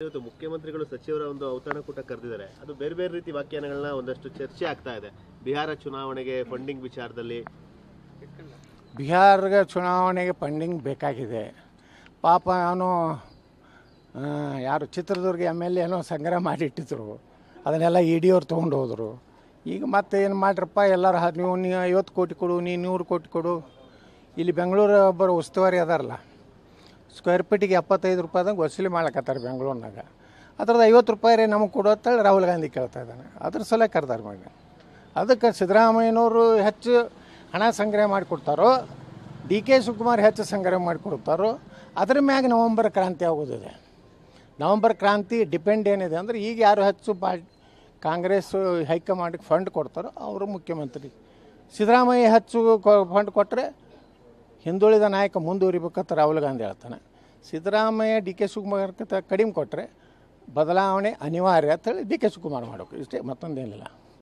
ಇವತ್ತು ಮುಖ್ಯಮಂತ್ರಿಗಳು ಸಚಿವರ ಒಂದು ಔತಣಕೂಟ ಕರೆದಿದ್ದಾರೆ. ಅದು ಬೇರೆ ಬೇರೆ ರೀತಿ ವ್ಯಾಖ್ಯಾನಗಳನ್ನ ಒಂದಷ್ಟು ಚರ್ಚೆ ಆಗ್ತಾ ಇದೆ. ಬಿಹಾರ ಚುನಾವಣೆಗೆ ಫಂಡಿಂಗ್ ವಿಚಾರದಲ್ಲಿ. ಬಿಹಾರ ಚುನಾವಣೆಗೆ ಫಂಡಿಂಗ್ ಬೇಕಾಗಿದೆ. ಪಾಪ ಅವನು ಯಾರು ಚಿತ್ರದುರ್ಗ MLA ಏನೋ ಸಂಗ್ರಹ ಮಾಡಿಟ್ಟಿದ್ರು, ಅದನ್ನೆಲ್ಲ ED ಅವ್ರು ತೊಗೊಂಡು ಹೋದರು. ಈಗ ಮತ್ತೆ ಏನು ಮಾಡ್ರಪ್ಪ ಎಲ್ಲರೂ ನೀವು 50 ಕೋಟಿ ಕೊಡು, ನೀ 100 ಕೋಟಿ ಕೊಡು. ಇಲ್ಲಿ ಬೆಂಗಳೂರು ಒಬ್ಬರು ಉಸ್ತುವಾರಿ ಅದಾರಲ್ಲ, ಸ್ಕ್ವೇರ್ ಫೀಟಿಗೆ 75 ರೂಪಾಯಿದಂಗೆ ವಸೂಲಿ ಮಾಡ್ಲಕತ್ತಾರೆ ಬೆಂಗಳೂರಿನಾಗ. ಅದ್ರದ್ದು 50 ರೂಪಾಯಿ ನಮಗೆ ಕೊಡು ಅಂತೇಳಿ ರಾಹುಲ್ ಗಾಂಧಿ ಕೇಳ್ತಾ ಇದ್ದಾನೆ. ಅದ್ರ ಸಲ ಕರೆದಾರೆ ಮಗ. ಅದಕ್ಕೆ ಸಿದ್ದರಾಮಯ್ಯನವರು ಹೆಚ್ಚು ಹಣ ಸಂಗ್ರಹ ಮಾಡಿಕೊಡ್ತಾರೋ, DK ಶಿವಕುಮಾರ್ ಹೆಚ್ಚು ಸಂಗ್ರಹ ಮಾಡಿಕೊಡ್ತಾರೋ, ಅದ್ರ ಮ್ಯಾಗ ನವಂಬರ್ ಕ್ರಾಂತಿ ಆಗೋದಿದೆ. ನವಂಬರ್ ಕ್ರಾಂತಿ ಡಿಪೆಂಡ್ ಏನಿದೆ ಅಂದರೆ, ಈಗ ಯಾರು ಹೆಚ್ಚು ಕಾಂಗ್ರೆಸ್ ಹೈಕಮಾಂಡ್ಗೆ ಫಂಡ್ ಕೊಡ್ತಾರೋ ಅವರು ಮುಖ್ಯಮಂತ್ರಿ. ಸಿದ್ದರಾಮಯ್ಯ ಹೆಚ್ಚು ಫಂಡ್ ಕೊಟ್ಟರೆ ಹಿಂದುಳಿದ ನಾಯಕ ಮುಂದುವರಿಬೇಕಂತ ರಾಹುಲ್ ಗಾಂಧಿ ಹೇಳ್ತಾನೆ. ಸಿದ್ದರಾಮಯ್ಯ DK ಶಿವಕುಮಾರ್ ಕಡಿಮೆ ಕೊಟ್ಟರೆ ಬದಲಾವಣೆ ಅನಿವಾರ್ಯ ಅಂತೇಳಿ DK ಶಿವಕುಮಾರ್ ಮಾಡಬೇಕು. ಇಷ್ಟೇ, ಮತ್ತೊಂದೇನಿಲ್ಲ.